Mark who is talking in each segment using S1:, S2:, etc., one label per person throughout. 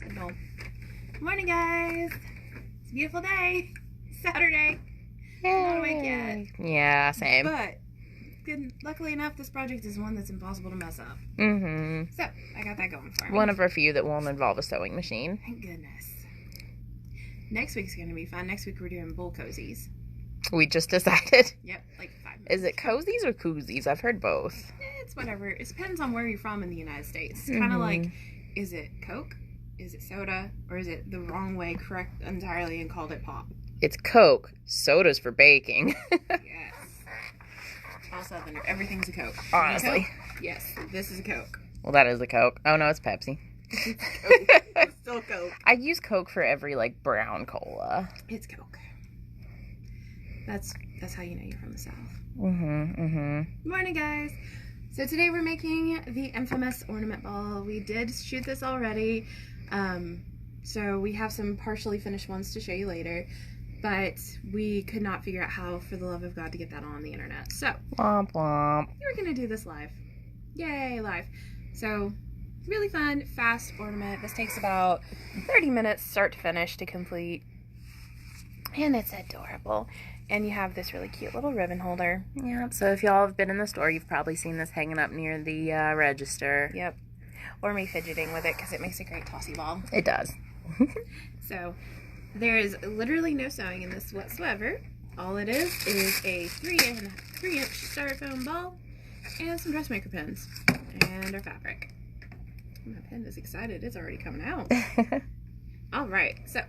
S1: Signal. Good morning, guys. It's a beautiful day. Saturday.
S2: Yay.
S1: Not awake yet.
S2: Yeah, same.
S1: But luckily enough, this project is one that's impossible to mess up.
S2: Mm-hmm.
S1: So I got that going for me.
S2: One of our few that won't involve a sewing machine.
S1: Thank goodness. Next week's gonna be fun. Next week we're doing bull cozies.
S2: We just decided.
S1: Yep, like 5 minutes.
S2: Is it cozies or koozies? I've heard both.
S1: It's whatever. It depends on where you're from in the United States. It's kind of like, is it Coke? Is it soda? Or is it the wrong way, correct entirely, and called it pop?
S2: It's Coke. Soda's for baking.
S1: Yes. All Southerner. Everything's a Coke.
S2: Honestly.
S1: Coke? Yes, this is a Coke.
S2: Well, that is a Coke. Oh, no, it's Pepsi.
S1: It's Coke. It's still Coke.
S2: I use Coke for every, brown cola.
S1: It's Coke. That's how you know you're from the South.
S2: Good
S1: Morning, guys. So today we're making the infamous ornament ball. We did shoot this already. So we have some partially finished ones to show you later. But we could not figure out how, for the love of God, to get that on the internet. So,
S2: Womp womp.
S1: we're going to do this live. Yay, live. So, really fun, fast ornament. This takes about 30 minutes start to finish to complete. And it's adorable. And you have this really cute little ribbon holder.
S2: Yeah, so if y'all have been in the store, you've probably seen this hanging up near the register.
S1: Yep. Or me fidgeting with it because it makes a great tossy ball.
S2: It does.
S1: So, there is literally no sewing in this whatsoever. All it is a 3-inch styrofoam ball and some dressmaker pins and our fabric. My pen is excited. It's already coming out. All right, so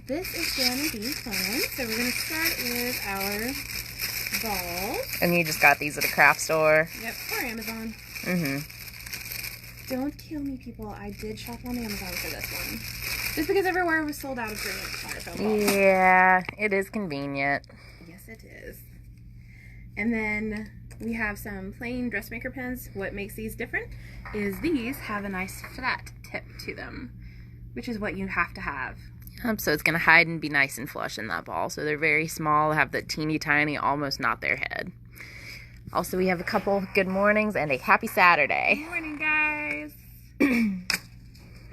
S1: this is going to be fun. So we're going to start with our balls.
S2: And you just got these at a craft store.
S1: Yep, or Amazon. Don't kill me, people. I did shop on Amazon for this one. Just because everywhere was sold out of 3-inch styrofoam balls.
S2: Yeah, it is convenient.
S1: Yes, it is. And then we have some plain dressmaker pens. What makes these different is these have a nice flat tip to them, which is what you have to have.
S2: So it's going to hide and be nice and flush in that ball. So they're very small, have the teeny tiny, almost not their head. Also, we have a couple good mornings and a happy Saturday.
S1: Good morning, guys.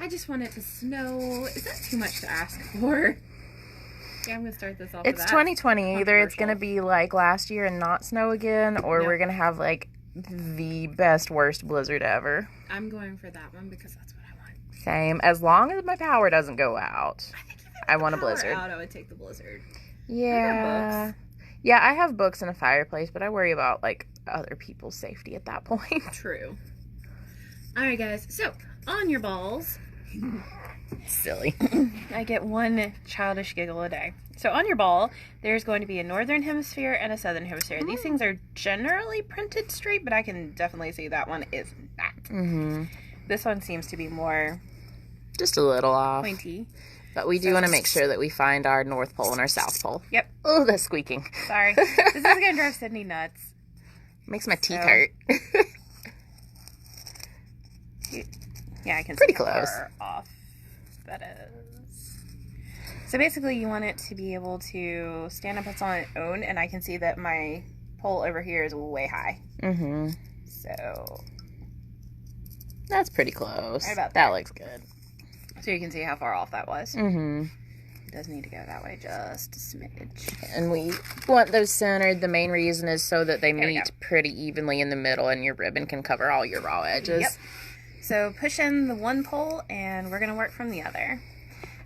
S1: I just want it to snow. Is that too much to ask for? Yeah, I'm going to start this off
S2: It's 2020. Either it's going to be like last year and not snow again, or we're going to have the best, worst blizzard ever.
S1: I'm going for that one because that's what I want.
S2: Same. As long as my power doesn't go out. I want a blizzard.
S1: Out, I would take the blizzard.
S2: Yeah. Yeah, I have books and a fireplace, but I worry about, other people's safety at that point.
S1: True. Alright, guys. So, on your balls...
S2: Silly.
S1: I get one childish giggle a day. So, on your ball, there's going to be a northern hemisphere and a southern hemisphere. These things are generally printed straight, but I can definitely see that one is not. This one seems to be more...
S2: Just a little off.
S1: Pointy.
S2: But we do want to make sure that we find our North Pole and our South Pole.
S1: Yep.
S2: Oh, that's squeaking.
S1: Sorry. This is going to drive Sydney nuts.
S2: Makes my teeth hurt.
S1: Yeah, I can
S2: Pretty
S1: see
S2: close.
S1: how far off that is. So basically, you want it to be able to stand up on its own, and I can see that my pole over here is way high. So
S2: that's pretty close.
S1: Right about
S2: that
S1: there.
S2: looks good.
S1: So you can see how far off that was. It does need to go that way just a smidge.
S2: And we want those centered. The main reason is so that they
S1: There we
S2: meet
S1: go.
S2: pretty evenly in the middle, and your ribbon can cover all your raw edges.
S1: Yep. So push in the one pole, and we're going to work from the other.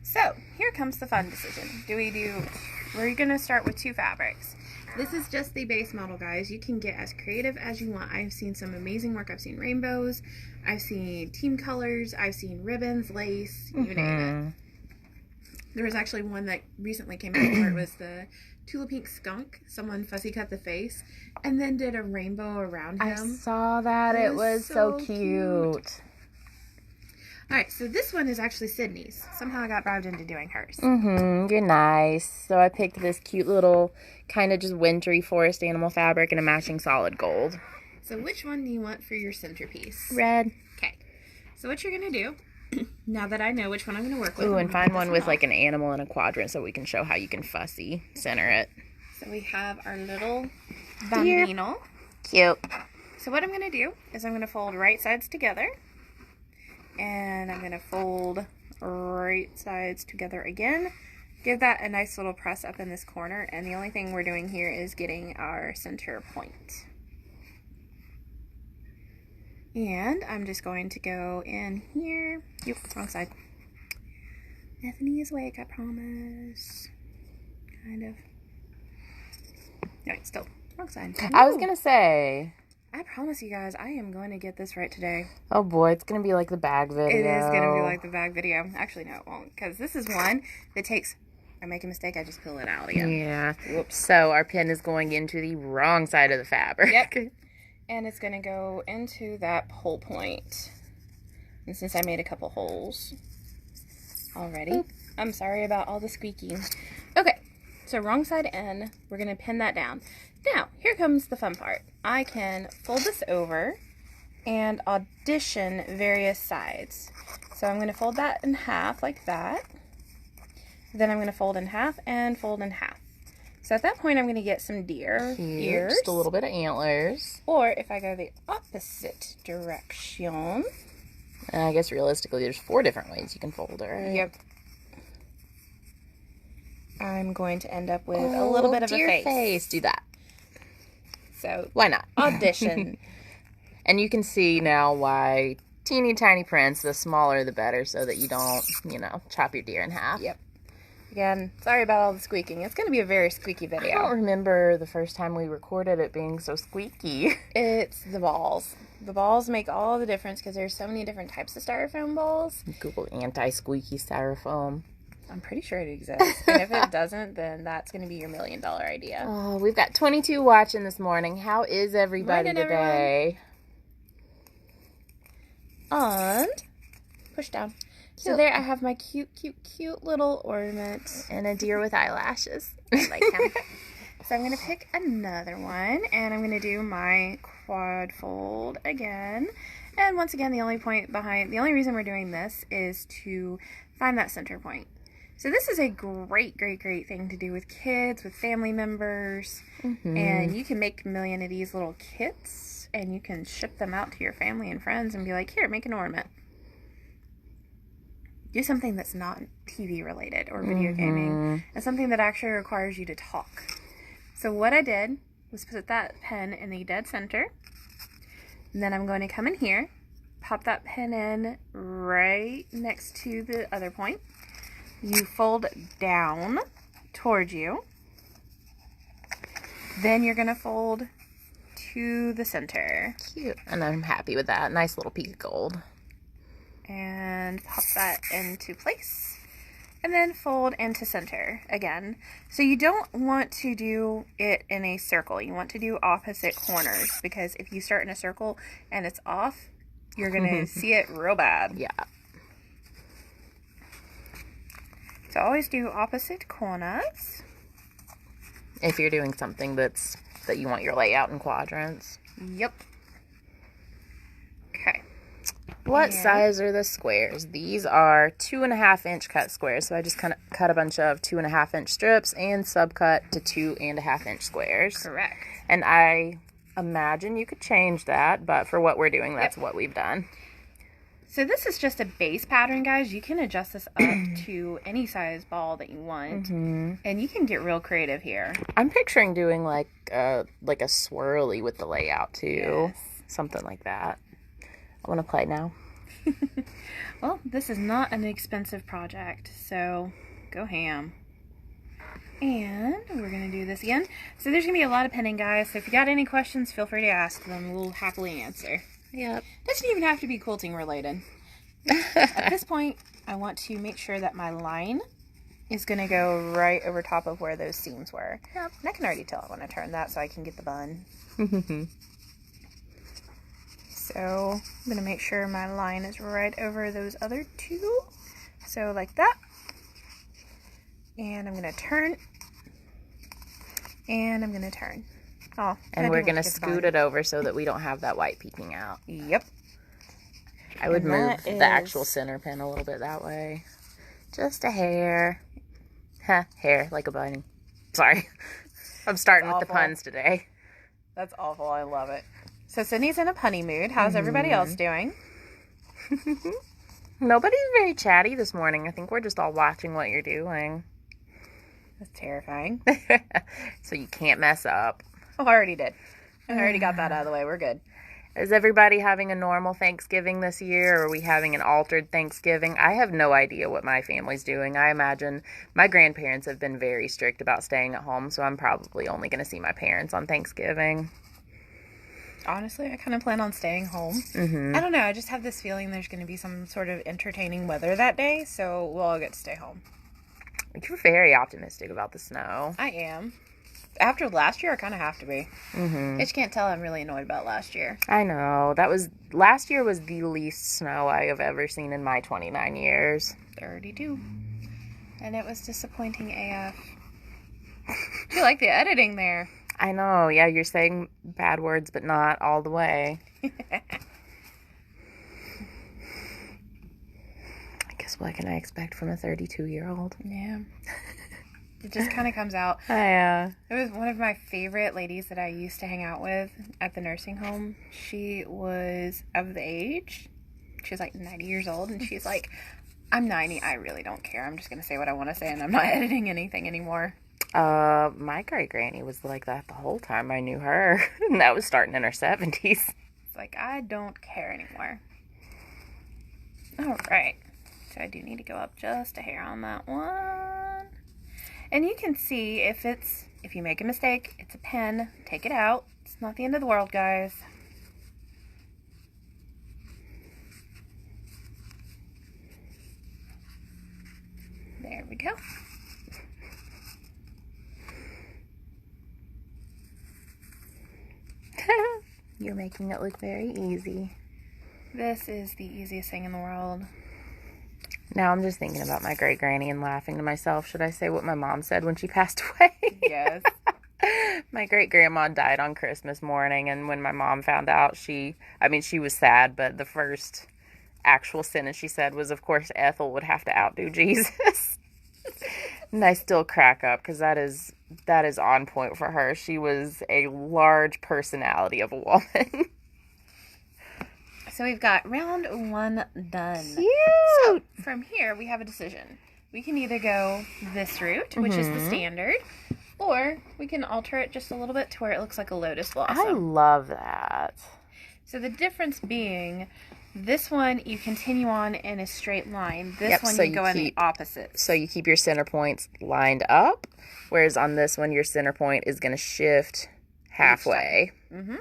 S1: So here comes the fun decision. We're going to start with 2 fabrics. This is just the base model, guys. You can get as creative as you want. I've seen some amazing work. I've seen rainbows. I've seen team colors. I've seen ribbons, lace, you name it. There was actually one that recently came out where it was the Tula Pink skunk. Someone fussy cut the face and then did a rainbow around him.
S2: I saw that. It was so cute.
S1: Alright, so this one is actually Sydney's. Somehow I got bribed into doing hers.
S2: You're nice. So I picked this cute little kind of just wintry forest animal fabric and a matching solid gold.
S1: So which one do you want for your centerpiece?
S2: Red.
S1: Okay. So what you're going to do, now that I know which one I'm going to work with.
S2: Ooh, and find one with an animal and a quadrant so we can show how you can fussy center it.
S1: So we have our little bambino.
S2: Cute.
S1: So what I'm going to do is I'm going to fold right sides together. and I'm going to fold right sides together again. Give that a nice little press up in this corner, and the only thing we're doing here is getting our center point. And I'm just going to go in here. Yep, wrong side. Bethany is awake, I promise. Kind of. No, wait, still. Wrong side.
S2: I was gonna say.
S1: I promise you guys, I am going to get this right today.
S2: Oh boy, it's gonna be like the bag video.
S1: It is going to be like the bag video. Actually, no, it won't. Because this is one that takes... I make a mistake, I just peel it out again.
S2: Yeah.
S1: Whoops.
S2: So our pin is going into the wrong side of the fabric.
S1: Yep. And it's going to go into that pole point. And since I made a couple holes already, oop, I'm sorry about all the squeaking. Okay, so wrong side in, we're going to pin that down. Now, here comes the fun part. I can fold this over and audition various sides. So I'm going to fold that in half like that. Then I'm going to fold in half and fold in half. So at that point, I'm going to get some deer ears.
S2: Just a little bit of antlers.
S1: Or if I go the opposite direction.
S2: I guess realistically, there's 4 different ways you can fold it, right?
S1: Yep. I'm going to end up with a little bit of a face.
S2: Do that.
S1: So
S2: why not?
S1: Audition.
S2: And you can see now why teeny tiny prints, the smaller the better, so that you don't, chop your deer in half.
S1: Yep. Again, sorry about all the squeaking. It's going to be a very squeaky video.
S2: I don't remember the first time we recorded it being so squeaky.
S1: It's the balls. The balls make all the difference because there's so many different types of styrofoam balls.
S2: Google anti-squeaky styrofoam.
S1: I'm pretty sure it exists. And if it doesn't, then that's going to be your $1 million idea.
S2: Oh, we've got 22 watching this morning. How is everybody today?
S1: And push down. So there I have my cute, cute, cute little ornament.
S2: And a deer with eyelashes.
S1: I like him. So I'm going to pick another one, and I'm going to do my quad fold again. And once again, the only reason we're doing this is to find that center point. So this is a great, great, great thing to do with kids, with family members. Mm-hmm. And you can make a million of these little kits, and you can ship them out to your family and friends and be like, here, make an ornament. Do something that's not TV related or video gaming, and something that actually requires you to talk. So what I did was put that pen in the dead center, and then I'm going to come in here, pop that pen in right next to the other point. You fold down towards you. Then you're going to fold to the center.
S2: Cute. And I'm happy with that. Nice little peak of gold.
S1: And pop that into place. And then fold into center again. So you don't want to do it in a circle. You want to do opposite corners. Because if you start in a circle and it's off, you're going to see it real bad.
S2: Yeah.
S1: So always do opposite corners.
S2: If you're doing something that you want your layout in quadrants.
S1: Yep. Okay.
S2: What size are the squares? These are 2.5 inch cut squares. So I just kind of cut a bunch of 2.5 inch strips and subcut to 2.5 inch squares.
S1: Correct.
S2: And I imagine you could change that, but for what we're doing, that's what we've done.
S1: So this is just a base pattern, guys. You can adjust this up to any size ball that you want, and you can get real creative here.
S2: I'm picturing doing like a swirly with the layout too, something like that. I want to play now.
S1: Well, this is not an expensive project, so go ham. And we're going to do this again. So there's going to be a lot of pinning, guys. So if you got any questions, feel free to ask them. We'll happily answer.
S2: Yep.
S1: Doesn't even have to be quilting related. At this point, I want to make sure that my line is going to go right over top of where those seams were. Yep. And I can already tell I want to turn that so I can get the bun. So I'm going to make sure my line is right over those other two. So like that. And I'm going to turn. And I'm going to turn. Oh,
S2: and we're going to scoot it over so that we don't have that white peeking out.
S1: Yep.
S2: I would move the actual center pin a little bit that way. Just a hair. Hair, like a bunny. Sorry. I'm starting with the puns today.
S1: That's awful. I love it. So Sydney's in a punny mood. How's everybody else doing?
S2: Nobody's very chatty this morning. I think we're just all watching what you're doing.
S1: That's terrifying.
S2: So you can't mess up.
S1: Oh, I already did. I already got that out of the way. We're good.
S2: Is everybody having a normal Thanksgiving this year, or are we having an altered Thanksgiving? I have no idea what my family's doing. I imagine my grandparents have been very strict about staying at home, so I'm probably only going to see my parents on Thanksgiving.
S1: Honestly, I kind of plan on staying home.
S2: Mm-hmm.
S1: I don't know. I just have this feeling there's going to be some sort of entertaining weather that day, so we'll all get to stay home.
S2: You're very optimistic about the snow.
S1: I am. After last year, I kind of have to be.
S2: Mm-hmm.
S1: I just can't tell I'm really annoyed about last year.
S2: I know. Last year was the least snow I have ever seen in my 29 years.
S1: 32. And it was disappointing AF. I feel like the editing there.
S2: I know. Yeah, you're saying bad words, but not all the way. I guess what can I expect from a 32-year-old?
S1: Yeah. It just kind of comes out.
S2: It
S1: was one of my favorite ladies that I used to hang out with at the nursing home. She was of the age. She was like 90 years old, and she's like, I'm 90. I really don't care. I'm just going to say what I want to say, and I'm not editing anything anymore.
S2: My great-granny was like that the whole time I knew her. And that was starting in her 70s.
S1: It's like, I don't care anymore. All right. So I do need to go up just a hair on that one. And you can see if you make a mistake, it's a pen. Take it out. It's not the end of the world, guys. There we go.
S2: You're making it look very easy.
S1: This is the easiest thing in the world.
S2: Now I'm just thinking about my great-granny and laughing to myself. Should I say what my mom said when she passed away?
S1: Yes.
S2: My great-grandma died on Christmas morning, and when my mom found out, she was sad, but the first actual sentence she said was, of course, Ethel would have to outdo Jesus. And I still crack up, because that is on point for her. She was a large personality of a woman.
S1: So we've got round 1 done.
S2: Cute!
S1: So from here, we have a decision. We can either go this route, which is the standard, or we can alter it just a little bit to where it looks like a lotus blossom.
S2: I love that.
S1: So the difference being, this one you continue on in a straight line. This one you go in the opposite.
S2: So you keep your center points lined up, whereas on this one your center point is going to shift halfway.
S1: Mm-hmm.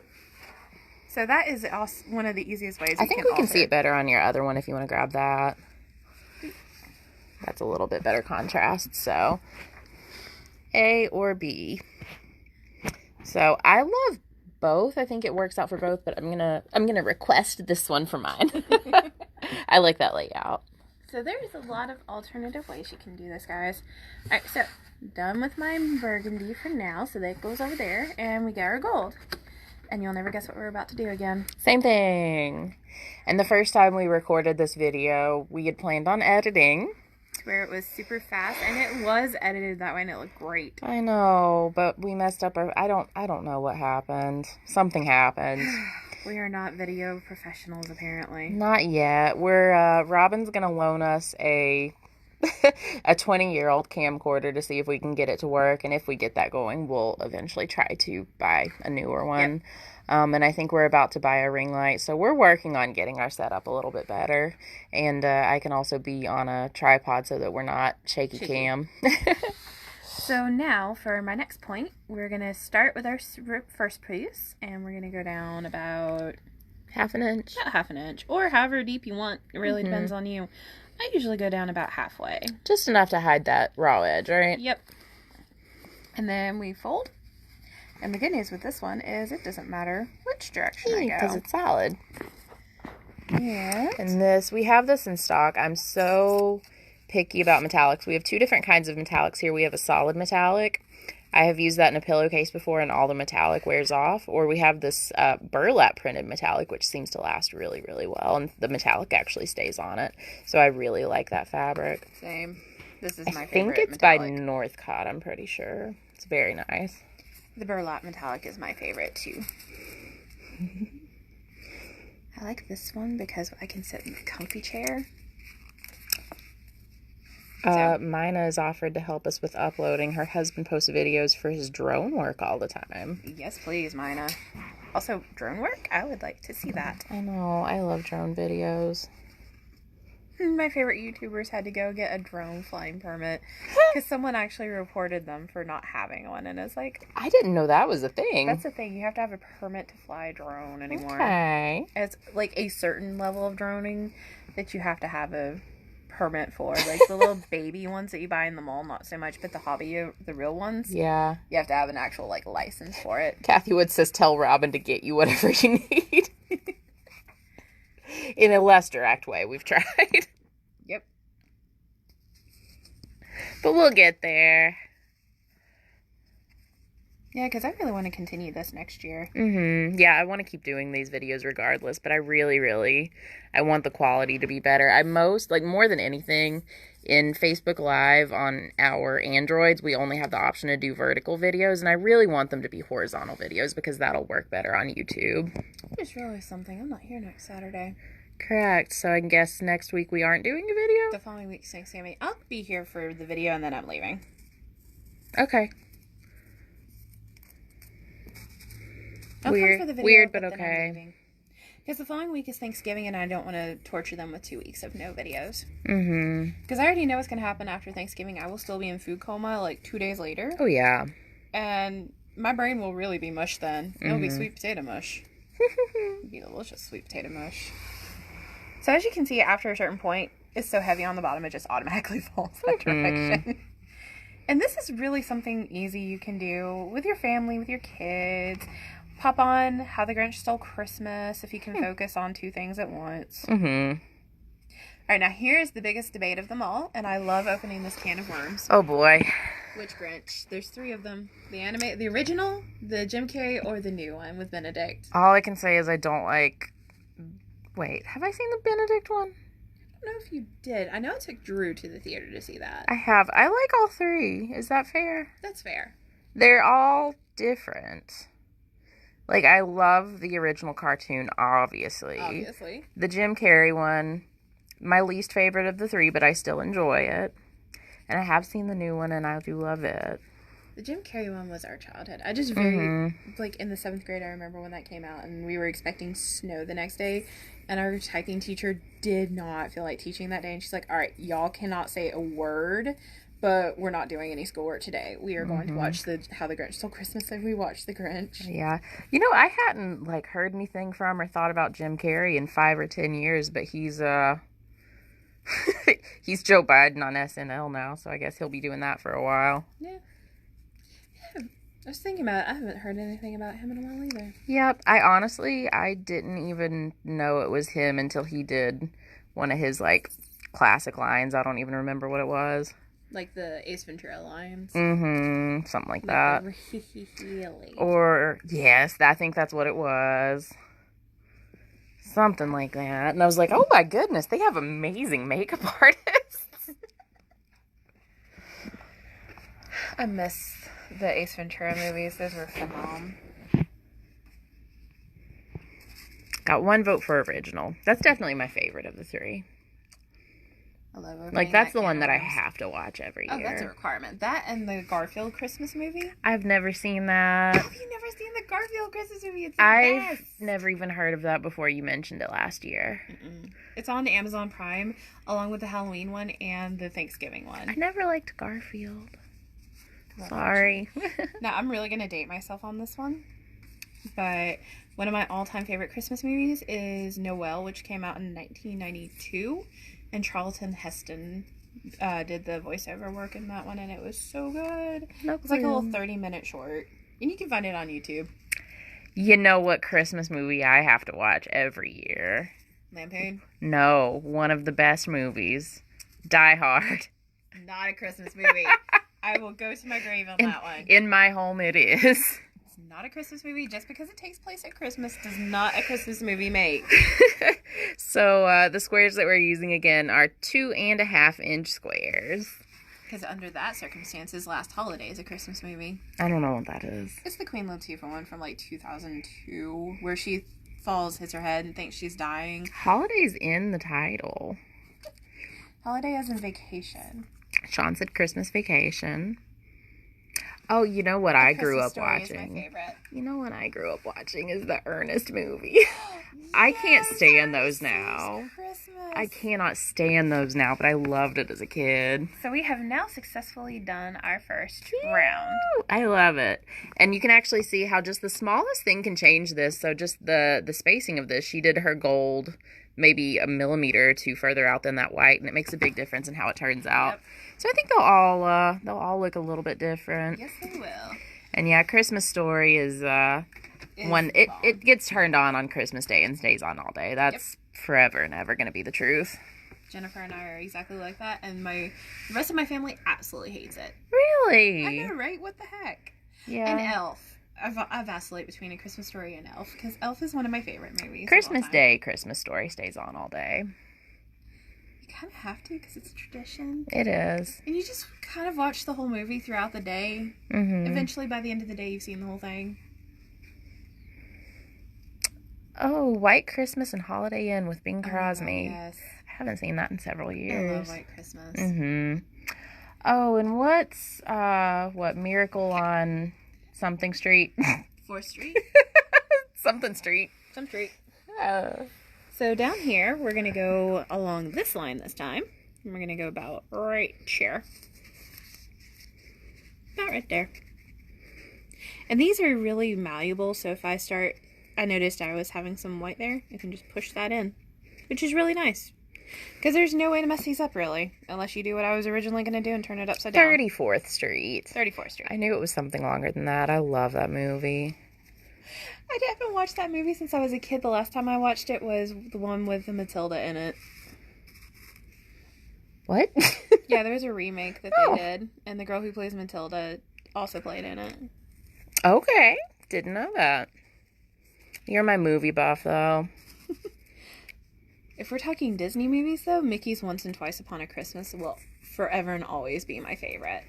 S1: So that is also one of the easiest ways.
S2: I think we can see it better on your other one if you want to grab that. That's a little bit better contrast. So A or B. So I love both. I think it works out for both, but I'm gonna request this one for mine. I like that layout.
S1: So there's a lot of alternative ways you can do this, guys. All right, so done with my burgundy for now. So that goes over there, and we got our gold. And you'll never guess what we're about to do again.
S2: Same thing. And the first time we recorded this video, we had planned on editing.
S1: Where it was super fast, and it was edited that way, and it looked great.
S2: I know, but we messed up our... I don't know what happened. Something happened.
S1: We are not video professionals, apparently.
S2: Not yet. We're, Robin's gonna loan us a 20-year-old camcorder to see if we can get it to work, and if we get that going, we'll eventually try to buy a newer one. Yep. And I think we're about to buy a ring light, so we're working on getting our setup a little bit better, and I can also be on a tripod so that we're not shaky. Cam.
S1: So now, for my next point, we're going to start with our first piece, and we're going to go down about...
S2: half an inch.
S1: About half an inch, or however deep you want. It really depends on you. I usually go down about halfway.
S2: Just enough to hide that raw edge, right?
S1: Yep. And then we fold. And the good news with this one is it doesn't matter which direction I go.
S2: Because it's solid.
S1: Yeah.
S2: And this, we have this in stock. I'm so picky about metallics. We have 2 different kinds of metallics here. We have a solid metallic. I have used that in a pillowcase before, and all the metallic wears off. Or we have this burlap printed metallic, which seems to last really, really well. And the metallic actually stays on it. So I really like that fabric.
S1: Same. This is my favorite.
S2: I think it's metallic by Northcott, I'm pretty sure. It's very nice.
S1: The burlap metallic is my favorite, too. I like this one because I can sit in a comfy chair
S2: Mina has offered to help us with uploading. Her husband posts videos for his drone work all the time.
S1: Yes, please, Mina. Also, drone work? I would like to see that.
S2: I know. I love drone videos.
S1: My favorite YouTubers had to go get a drone flying permit because someone actually reported them for not having one, and it's like,
S2: I didn't know that was a thing.
S1: That's the thing. You have to have a permit to fly a drone anymore.
S2: Okay.
S1: It's like a certain level of droning that you have to have a permit for. Like the little baby ones that you buy in the mall, not so much, but the real ones.
S2: Yeah.
S1: You have to have an actual like license for it.
S2: Kathy Wood says, tell Robin to get you whatever you need. In a less direct way. We've tried.
S1: Yep.
S2: But we'll get there.
S1: Yeah, because I really want to continue this next year.
S2: Yeah, I want to keep doing these videos regardless, but I really, I want the quality to be better. More than anything, in Facebook Live on our Androids, we only have the option to do vertical videos, and I really want them to be horizontal videos because that'll work better on YouTube.
S1: I just realized something. I'm not here next Saturday.
S2: Correct. So I guess next week we aren't doing a video?
S1: The following week's Thanksgiving. I'll be here for the video, and then I'm leaving.
S2: Okay.
S1: I'll come for the video,
S2: weird, but okay.
S1: Because the following week is Thanksgiving, and I don't want to torture them with 2 weeks of no videos.
S2: Mm-hmm.
S1: Because I already know what's going to happen after Thanksgiving. I will still be in food coma like 2 days later.
S2: Oh, yeah.
S1: And my brain will really be mush then. It'll be sweet potato mush. It'll be delicious sweet potato mush. So as you can see, after a certain point, it's so heavy on the bottom, it just automatically falls that direction. And this is really something easy you can do with your family, with your kids. Pop on How the Grinch Stole Christmas if you can focus on 2 things at once. All right, now here's the biggest debate of them all, and I love opening this can of worms.
S2: Oh, boy.
S1: Which Grinch? There's 3 of them. The original, the Jim Carrey, or the new one with Benedict.
S2: All I can say is I don't like... Wait, have I seen the Benedict one?
S1: I don't know if you did. I know I took Drew to the theater to see that.
S2: I have. I like all 3. Is that fair?
S1: That's fair.
S2: They're all different. Like, I love the original cartoon, obviously.
S1: Obviously.
S2: The Jim Carrey one, my least favorite of the 3, but I still enjoy it. And I have seen the new one, and I do love it.
S1: The Jim Carrey one was our childhood. I just very, like, in the 7th grade, I remember when that came out, and we were expecting snow the next day, and our typing teacher did not feel like teaching that day, and she's like, all right, y'all cannot say a word, but we're not doing any schoolwork today. We are going to watch How the Grinch Stole Christmas, and we watched The Grinch.
S2: Yeah. You know, I hadn't, like, heard anything from or thought about Jim Carrey in 5 or 10 years, but he's Joe Biden on SNL now, so I guess he'll be doing that for a while.
S1: Yeah. I was thinking about it. I haven't heard anything about him in a while either.
S2: Yep. I didn't even know it was him until he did one of his, like, classic lines. I don't even remember what it was.
S1: Like the Ace Ventura lines?
S2: Something like that.
S1: Really?
S2: Or, yes, I think that's what it was. Something like that. And I was like, oh my goodness, they have amazing makeup artists.
S1: I miss the Ace Ventura movies. Those were phenomenal.
S2: Got 1 vote for original. That's definitely my favorite of the 3.
S1: I love opening
S2: Like, that's the one that I
S1: worms.
S2: have to watch every year.
S1: Oh, that's a requirement. That and the Garfield Christmas movie.
S2: I've never seen that.
S1: Have you never seen the Garfield Christmas movie? It's the
S2: I've
S1: best.
S2: never even heard of that before you mentioned it last year.
S1: It's on Amazon Prime, along with the Halloween one and the Thanksgiving one.
S2: I never liked Garfield. Sorry.
S1: Now, I'm really going to date myself on this one. But one of my all-time favorite Christmas movies is Noel, which came out in 1992. And Charlton Heston did the voiceover work in that one, and it was so good. It's like a little 30-minute short. And you can find it on YouTube.
S2: You know what Christmas movie I have to watch every year?
S1: Lampoon?
S2: No, one of the best movies. Die Hard.
S1: Not a Christmas movie. I will go to my grave on that one.
S2: In my home it is.
S1: It's not a Christmas movie. Just because it takes place at Christmas does not a Christmas movie make.
S2: So the squares that we're using again are 2.5-inch squares.
S1: Because under that circumstances, Last Holiday is a Christmas movie.
S2: I don't know what that is.
S1: It's the Queen Latifah one from like 2002, where she falls, hits her head, and thinks she's dying.
S2: Holiday's in the title.
S1: Holiday as in vacation.
S2: Sean said Christmas Vacation. Oh, you know what I grew up watching?
S1: Is my favorite.
S2: You know what I grew up watching is the Ernest movie. I can't stand those now. I cannot stand those now, but I loved it as a kid.
S1: So we have now successfully done our first round.
S2: I love it. And you can actually see how just the smallest thing can change this. So just the spacing of this, she did her gold maybe a millimeter or two further out than that white, and it makes a big difference in how it turns out. Yep. So I think they'll all look a little bit different.
S1: Yes, they will.
S2: And yeah, Christmas Story is when it gets turned on Christmas Day and stays on all day. That's forever and ever going to be the truth.
S1: Jennifer and I are exactly like that, and the rest of my family absolutely hates it.
S2: Really?
S1: I know, right? What the heck?
S2: Yeah.
S1: And Elf. I vacillate between A Christmas Story and Elf, because Elf is one of my favorite movies.
S2: Christmas Day, Christmas Story stays on all day.
S1: You kind of have to, because it's a tradition.
S2: It is.
S1: And you just kind of watch the whole movie throughout the day.
S2: Mm-hmm.
S1: Eventually, by the end of the day, you've seen the whole thing.
S2: Oh, White Christmas and Holiday Inn with Bing Crosby.
S1: Yes.
S2: I haven't seen that in several years.
S1: I love White Christmas.
S2: Mm-hmm. Oh, and what's Miracle on something street?
S1: 4th Street?
S2: Something street.
S1: Some street. So down here, we're going to go along this line this time. And we're going to go about right here. About right there. And these are really malleable, so if I start... I noticed I was having some white there. I can just push that in, which is really nice. Because there's no way to mess these up, really, unless you do what I was originally going to do and turn it upside down.
S2: 34th Street.
S1: 34th Street.
S2: I knew it was something longer than that. I love that movie.
S1: I haven't watched that movie since I was a kid. The last time I watched it was the one with Matilda in it.
S2: What?
S1: Yeah, there was a remake that they did, and the girl who plays Matilda also played in it.
S2: Okay. Didn't know that. You're my movie buff, though.
S1: If we're talking Disney movies, though, Mickey's Once and Twice Upon a Christmas will forever and always be my favorite.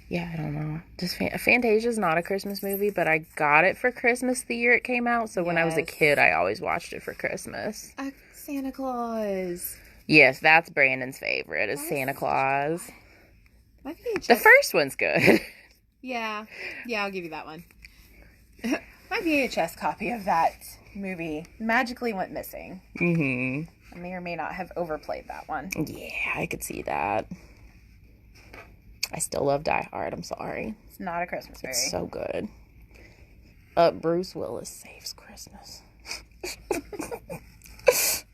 S2: Yeah, I don't know. Just Fantasia's not a Christmas movie, but I got it for Christmas the year it came out. So when I was a kid, I always watched it for Christmas.
S1: Santa Claus.
S2: Yes, that's Brandon's favorite, is Santa Claus.
S1: VHS...
S2: The first one's good.
S1: Yeah, I'll give you that one. My VHS copy of that movie magically went missing.
S2: Mm-hmm.
S1: I may or may not have overplayed that one.
S2: Yeah, I could see that. I still love Die Hard, I'm sorry.
S1: It's not a Christmas movie.
S2: It's so good. Bruce Willis saves Christmas.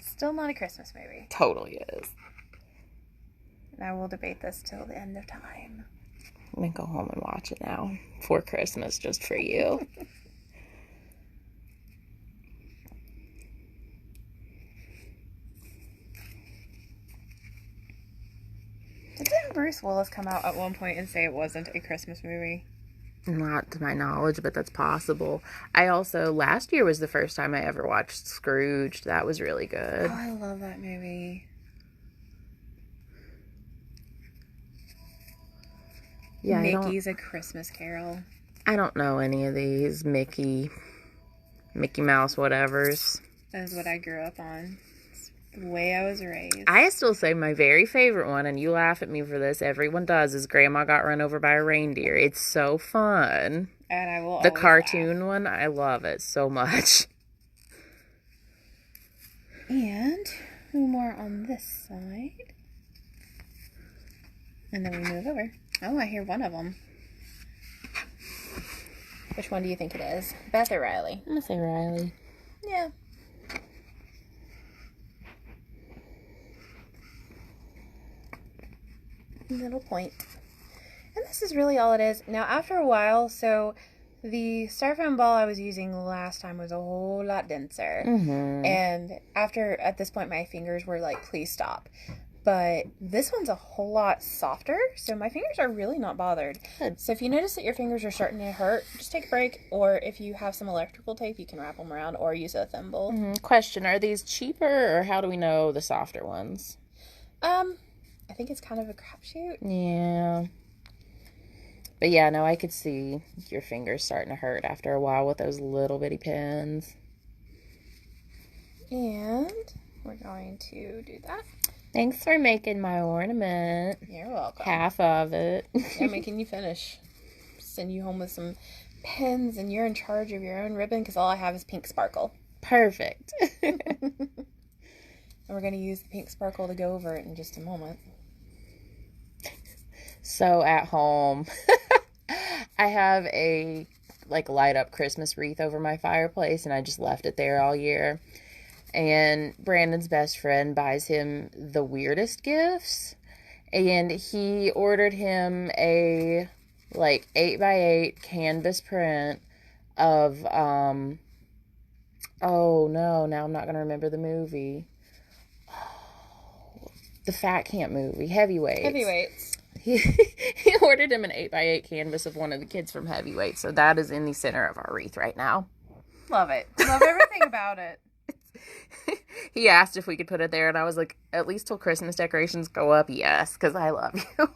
S1: Still not a Christmas movie.
S2: Totally is.
S1: And I will debate this till the end of time.
S2: I'm going to go home and watch it now for Christmas, just for you.
S1: Didn't Bruce Willis come out at one point and say it wasn't a Christmas movie?
S2: Not to my knowledge, but that's possible. I also, last year was the first time I ever watched Scrooge. That was really good.
S1: Oh, I love that movie. Yeah, Mickey's A Christmas Carol.
S2: I don't know any of these. Mickey Mouse, whatevers.
S1: That's what I grew up on. It's the way I was raised.
S2: I still say my very favorite one, and you laugh at me for this, everyone does, is Grandma Got Run Over by a Reindeer. It's so fun.
S1: And I will
S2: The cartoon one, I love it so much.
S1: And two more on this side. And then we move over. Oh, I hear one of them. Which one do you think it is? Beth or Riley?
S2: I'm going to say Riley.
S1: Yeah. Little point. And this is really all it is. Now, after a while, so the styrofoam ball I was using last time was a whole lot denser.
S2: Mm-hmm.
S1: And at this point, my fingers were like, please stop. But this one's a whole lot softer, so my fingers are really not bothered.
S2: Good.
S1: So if you notice that your fingers are starting to hurt, just take a break. Or if you have some electrical tape, you can wrap them around or use a thimble.
S2: Mm-hmm. Question, are these cheaper, or how do we know the softer ones?
S1: I think it's kind of a crapshoot.
S2: Yeah. But yeah, no, I could see your fingers starting to hurt after a while with those little bitty pins.
S1: And we're going to do that.
S2: Thanks for making my ornament.
S1: You're welcome.
S2: Half of it.
S1: Yeah, making you finish. Send you home with some pins, and you're in charge of your own ribbon because all I have is pink sparkle.
S2: Perfect.
S1: And we're going to use the pink sparkle to go over it in just a moment.
S2: So at home, I have a light up Christmas wreath over my fireplace, and I just left it there all year. And Brandon's best friend buys him the weirdest gifts, and he ordered him a 8x8 canvas print of oh no, now I'm not gonna remember the movie. The Fat Camp movie, Heavyweights. He ordered him an 8x8 canvas of one of the kids from Heavyweights, so that is in the center of our wreath right now.
S1: Love it. Love everything about it.
S2: He asked if we could put it there, and I was like, at least till Christmas decorations go up, yes, because I love you.
S1: That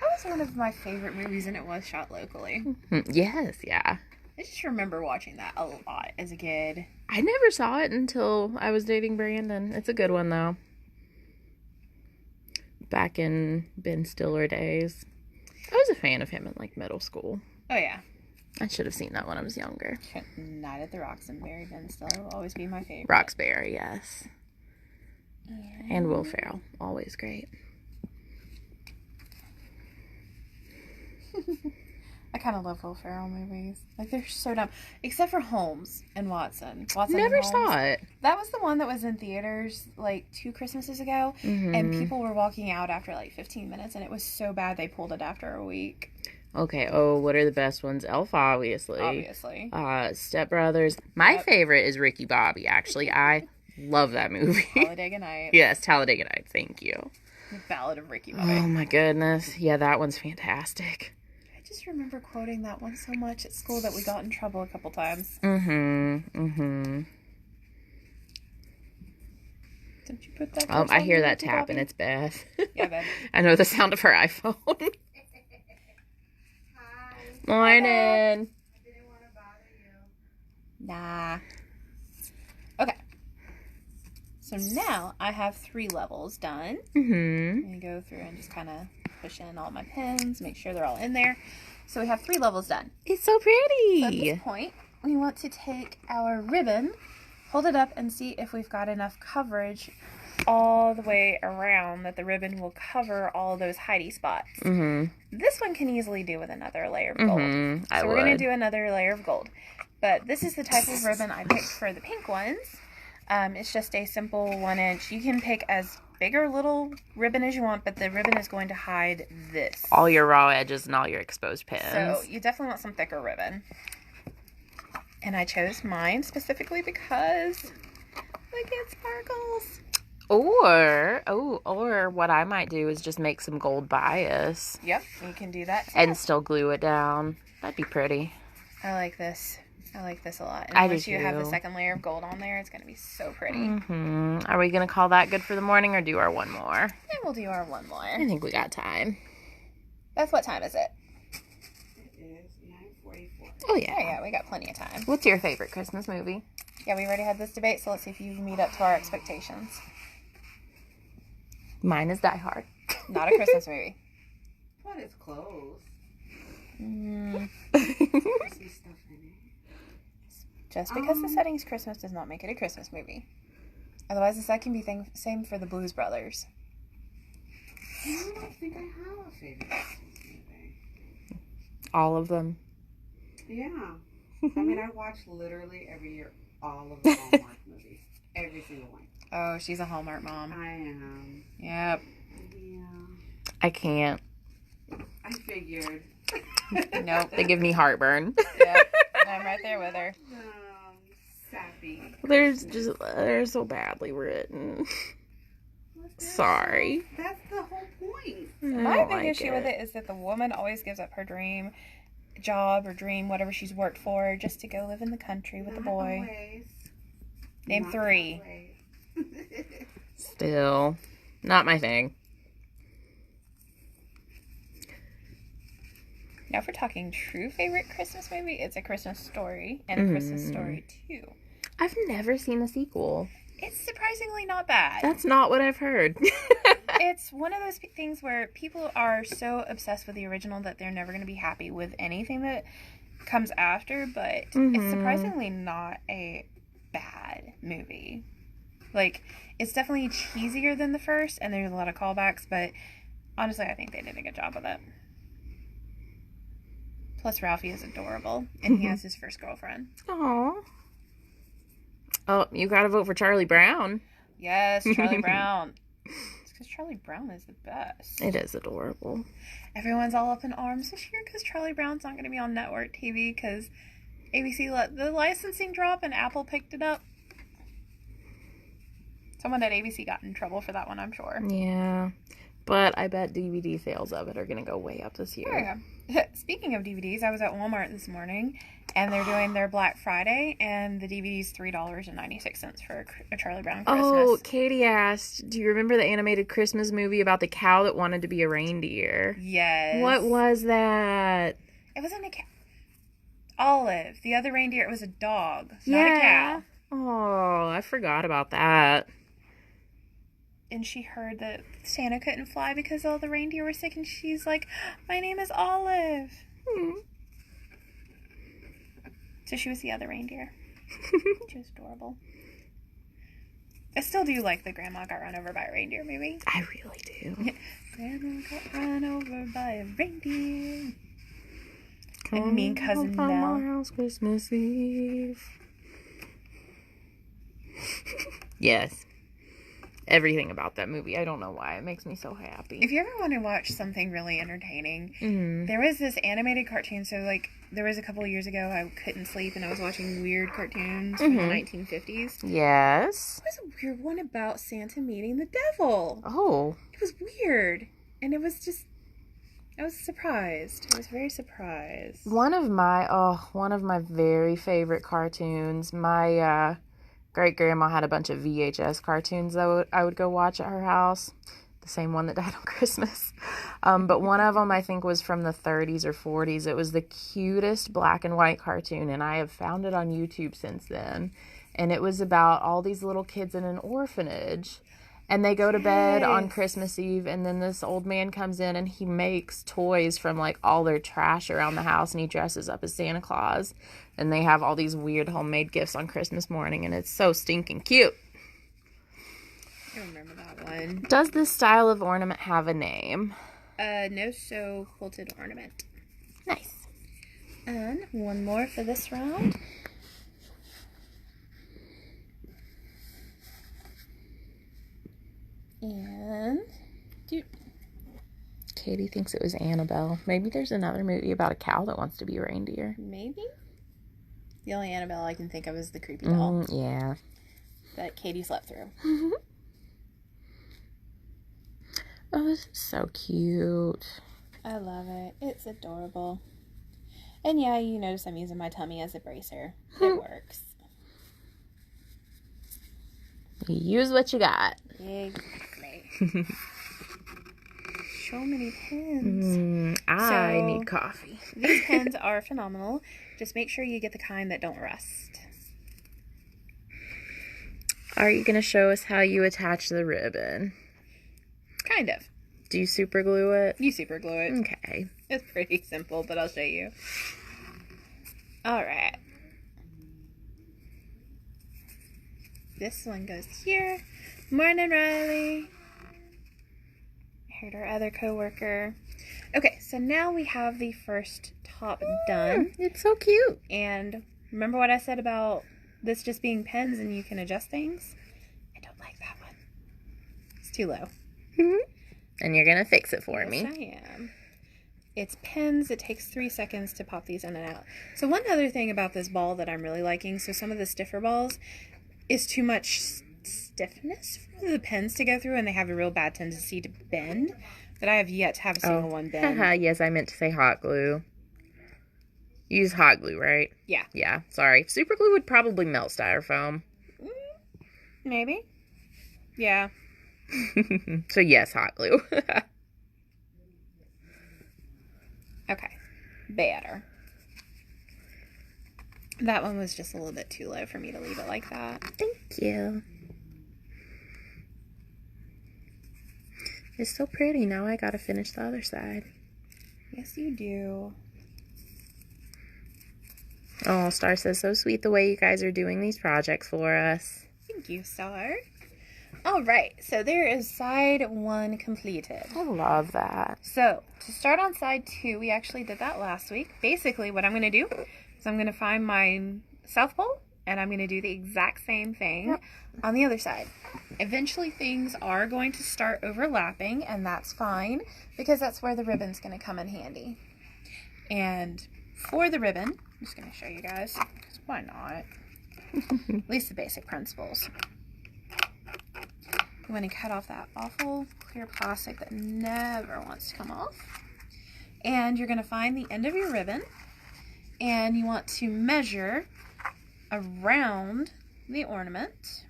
S1: was one of my favorite movies, and it was shot locally.
S2: Yes, yeah.
S1: I just remember watching that a lot as a kid.
S2: I never saw it until I was dating Brandon. It's a good one, though. Back in Ben Stiller days. I was a fan of him in, middle school.
S1: Oh, yeah.
S2: I should have seen that when I was younger.
S1: Night at the Roxbury, Ben Stiller will always be my favorite.
S2: Roxbury, yes. And Will Ferrell. Always great.
S1: I kind of love Will Ferrell movies. They're so dumb. Except for Holmes and Watson.
S2: Never saw it.
S1: That was the one that was in theaters 2 Christmases ago.
S2: Mm-hmm.
S1: And people were walking out after 15 minutes. And it was so bad they pulled it after a week.
S2: Okay. Oh, what are the best ones? Elf, obviously. Step Brothers. My favorite is Ricky Bobby, actually. I love that movie.
S1: Talladega Nights.
S2: Yes, Talladega Nights. Thank you.
S1: The Ballad of Ricky Bobby.
S2: Oh, my goodness. Yeah, that one's fantastic.
S1: I just remember quoting that one so much at school that we got in trouble a couple times.
S2: Mm-hmm.
S1: Did you put that?
S2: I hear that
S1: Ricky
S2: tapping.
S1: Bobby?
S2: It's Beth.
S1: Yeah, Beth.
S2: I know the sound of her iPhone.
S3: Hi.
S2: Morning.
S3: I didn't want to bother you.
S1: Nah. Okay. So now I have 3 levels done.
S2: Mm-hmm.
S1: I'm going to go through and just kind of push in all my pins, make sure they're all in there. So we have 3 levels done.
S2: It's so pretty.
S1: So at this point, we want to take our ribbon, hold it up, and see if we've got enough coverage all the way around that the ribbon will cover all those hidey spots.
S2: Mm-hmm.
S1: This one can easily do with another layer of gold.
S2: Mm-hmm.
S1: So we're going to do another layer of gold. But this is the type of ribbon I picked for the pink ones. It's just a simple 1-inch. You can pick as big or little ribbon as you want, but the ribbon is going to hide this.
S2: All your raw edges and all your exposed pins.
S1: So you definitely want some thicker ribbon. And I chose mine specifically because look, it sparkles.
S2: Or what I might do is just make some gold bias.
S1: Yep, you can do that too.
S2: And still glue it down. That'd be pretty.
S1: I like this. I like this a lot. And
S2: I do
S1: once you have the
S2: too.
S1: second layer of gold on there, it's going to be so pretty.
S2: Mm-hmm. Are we going to call that good for the morning or do our one more?
S1: And we'll do our one more.
S2: I think we got time.
S1: That's what time is it?
S3: It is 9:44.
S2: Oh,
S1: Oh,
S2: yeah.
S1: yeah, we got plenty of time.
S2: What's your favorite Christmas movie?
S1: Yeah, we already had this debate, so let's see if you meet up to our expectations.
S2: Mine is Die Hard.
S1: Not a Christmas movie.
S3: But it's close.
S1: Mm,
S3: Christmas stuff in it.
S1: just because the setting's Christmas does not make it a Christmas movie. Otherwise, the set can be same for the Blues Brothers.
S3: I don't think I have a favorite Christmas movie.
S2: All of them.
S3: Yeah. I mean, I watch literally every year all of the Hallmark movies. Every single one.
S1: Oh, she's a Hallmark mom.
S3: I am.
S1: Yep.
S3: Yeah.
S2: I can't.
S3: I figured.
S1: Nope.
S2: They give me heartburn.
S1: Yep. I'm right there with her.
S3: Sappy.
S2: They're so badly written. Sorry.
S3: That's the whole point.
S1: My big issue with it is that the woman always gives up her dream job or dream, whatever she's worked for, just to go live in the country with the boy.
S3: Always.
S1: Name
S3: Not
S1: 3.
S3: always.
S2: Still, not my thing.
S1: Now, if we're talking true favorite Christmas movie, it's A Christmas Story and A Christmas Story 2.
S2: I've never seen a sequel.
S1: It's surprisingly not bad.
S2: That's not what I've heard.
S1: It's one of those things where people are so obsessed with the original that they're never going to be happy with anything that comes after, but it's surprisingly not a bad movie. Like, it's definitely cheesier than the first, and there's a lot of callbacks, but honestly, I think they did a good job with it. Plus, Ralphie is adorable, and he has his first girlfriend.
S2: Aww. Oh, you gotta vote for Charlie Brown.
S1: Yes, Charlie Brown. It's because Charlie Brown is the best.
S2: It is adorable.
S1: Everyone's all up in arms this year because Charlie Brown's not going to be on network TV because ABC let the licensing drop and Apple picked it up. Someone at ABC got in trouble for that one, I'm sure.
S2: Yeah. But I bet DVD sales of it are going to go way up this year.
S1: Oh, yeah. Speaking of DVDs, I was at Walmart this morning, and they're doing their Black Friday, and the DVD's $3.96 for a Charlie Brown Christmas.
S2: Oh, Katie asked, do you remember the animated Christmas movie about the cow that wanted to be a reindeer?
S1: Yes.
S2: What was that?
S1: It wasn't a cow. Olive. The other reindeer, it was a dog, not a cow.
S2: Oh, I forgot about that.
S1: And she heard that Santa couldn't fly because all the reindeer were sick, and she's like, my name is Olive. So she was the other reindeer. She was adorable. I still do like the Grandma Got Run Over by a Reindeer movie.
S2: I really do.
S1: Grandma got run over by a reindeer. And Mean Cousin
S2: From
S1: Mel.
S2: our house Christmas Eve. Yes. Everything about that movie. I don't know why. It makes me so happy.
S1: If you ever want to watch something really entertaining, there was this animated cartoon. So, like, there was a couple of years ago, I couldn't sleep and I was watching weird cartoons from the 1950s.
S2: Yes.
S1: There was a weird one about Santa meeting the devil.
S2: Oh.
S1: It was weird. And it was just, I was surprised. I was very surprised.
S2: One of my very favorite cartoons. My great-grandma had a bunch of VHS cartoons that I would go watch at her house. The same one that died on Christmas. But one of them, I think, was from the 30s or 40s. It was the cutest black and white cartoon, and I have found it on YouTube since then. And it was about all these little kids in an orphanage. And they go to bed on Christmas Eve, and then this old man comes in, and he makes toys from, like, all their trash around the house, and he dresses up as Santa Claus. And they have all these weird homemade gifts on Christmas morning, and it's so stinking cute.
S1: I remember that one.
S2: Does this style of ornament have a name?
S1: No, so Quilted Ornament.
S2: Nice.
S1: And one more for this round. And
S2: Katie thinks it was Annabelle. Maybe there's another movie about a cow that wants to be a reindeer.
S1: maybe? The only Annabelle I can think of is the creepy doll
S2: Yeah.
S1: that Katie slept through.
S2: Oh, this is so cute.
S1: I love it. It's adorable. And yeah, you notice I'm using my tummy as a bracer. It works.
S2: You use what you got.
S1: Exactly. So many pins.
S2: I
S1: So,
S2: need coffee.
S1: These pins are phenomenal. Just make sure you get the kind that don't rust.
S2: Are you going to show us how you attach the ribbon?
S1: Kind of.
S2: Do you super glue it?
S1: You super glue it.
S2: Okay.
S1: It's pretty simple, but I'll show you. Alright. This one goes here. Morning, Riley. I heard our other coworker. Okay, so now we have the first top done.
S2: It's so cute.
S1: And remember what I said about this just being pens and you can adjust things? I don't like that one. It's too low.
S2: And you're going to fix it for me.
S1: Yes, I am. It's pens. It takes 3 seconds to pop these in and out. So one other thing about this ball that I'm really liking, so some of the stiffer balls is too much stiffness for the pens to go through, and they have a real bad tendency to bend. But I have yet to have a single one bend.
S2: Yes, I meant to say hot glue. You use hot glue, right?
S1: Yeah.
S2: Yeah, sorry. Super glue would probably melt styrofoam.
S1: Maybe. Yeah.
S2: So yes, hot glue.
S1: Okay. Better. That one was just a little bit too low for me to leave it like that.
S2: Thank you. It's so pretty. Now I gotta finish the other side.
S1: Yes, you do.
S2: Oh, Star says, so sweet the way you guys are doing these projects for us.
S1: Thank you, Star. All right, so there is side 1 completed.
S2: I love that.
S1: So to start on side 2, we actually did that last week. Basically, what I'm going to do is I'm going to find my South Pole, and I'm going to do the exact same thing on the other side. Eventually, things are going to start overlapping, and that's fine, because that's where the ribbon's going to come in handy. And for the ribbon, I'm just going to show you guys, because why not? At least the basic principles. You want to cut off that awful clear plastic that never wants to come off. And you're going to find the end of your ribbon, and you want to measure around the ornament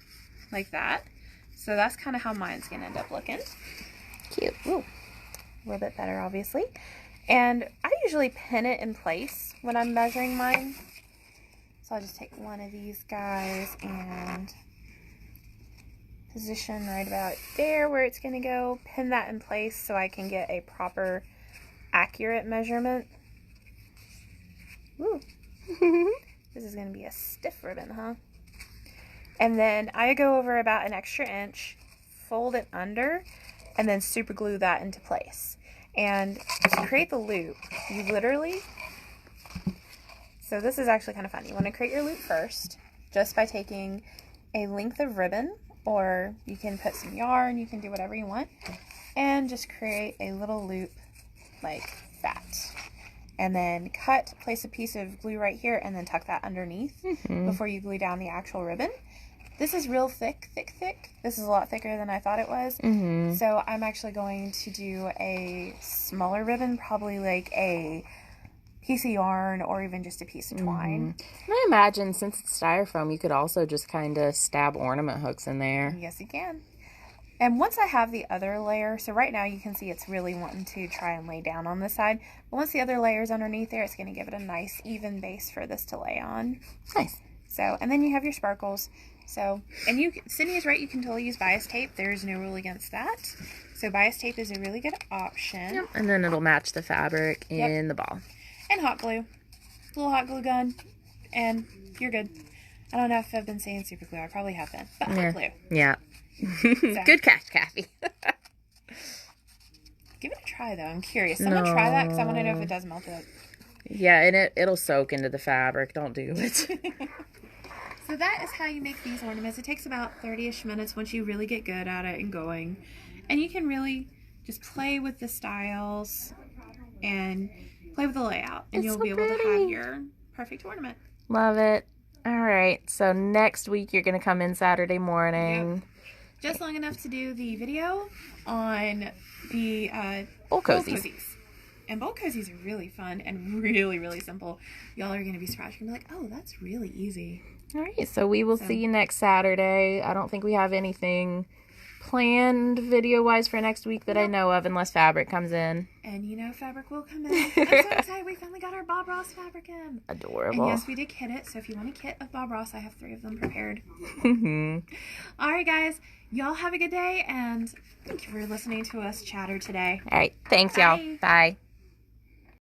S1: like that. So that's kind of how mine's going to end up looking.
S2: Cute.
S1: Ooh, a little bit better, obviously. And I usually pin it in place when I'm measuring mine. So I'll just take one of these guys and position right about there where it's going to go. Pin that in place so I can get a proper, accurate measurement. Ooh. This is going to be a stiff ribbon, huh? And then I go over about an extra inch, fold it under, and then super glue that into place. And to create the loop, you literally, so this is actually kind of fun. You want to create your loop first, just by taking a length of ribbon, or you can put some yarn, you can do whatever you want, and just create a little loop like that. And then place a piece of glue right here, and then tuck that underneath before you glue down the actual ribbon. This is real thick. This is a lot thicker than I thought it was. So I'm actually going to do a smaller ribbon, probably like a piece of yarn or even just a piece of twine.
S2: And I imagine since it's styrofoam, you could also just kind of stab ornament hooks in there.
S1: Yes, you can. And once I have the other layer, so right now you can see it's really wanting to try and lay down on this side. But once the other layer is underneath there, it's going to give it a nice even base for this to lay on.
S2: Nice.
S1: So, and then you have your sparkles. So, and Sydney is right, you can totally use bias tape. There's no rule against that. So bias tape is a really good option.
S2: Yep. And then it'll match the fabric in the ball.
S1: And hot glue. A little hot glue gun. And you're good. I don't know if I've been saying super glue. I probably have been. But hot glue.
S2: Yeah. Good catch, Kathy.
S1: Give it a try, though. I'm curious. Someone try that, because I want to know if it does melt it.
S2: Yeah, and it'll soak into the fabric. Don't do it.
S1: So that is how you make these ornaments. It takes about 30-ish minutes once you really get good at it and going. And you can really just play with the styles and play with the layout. And you'll be able to have your perfect ornament.
S2: Love it. All right. So next week you're going to come in Saturday morning.
S1: Yep. Just long enough to do the video on the
S2: bowl cozies.
S1: And bowl cozies are really fun and really, really simple. Y'all are going to be surprised. You're going to be like, oh, that's really easy.
S2: All right. So we will see you next Saturday. I don't think we have anything planned video-wise for next week that I know of, unless fabric comes in.
S1: And you know fabric will come in. I'm so excited. We finally got our Bob Ross fabric in.
S2: Adorable.
S1: And yes, we did kit it. So if you want a kit of Bob Ross, I have 3 of them prepared. All right, guys. Y'all have a good day, and thank you for listening to us chatter today.
S2: All right. Thanks, y'all. Bye.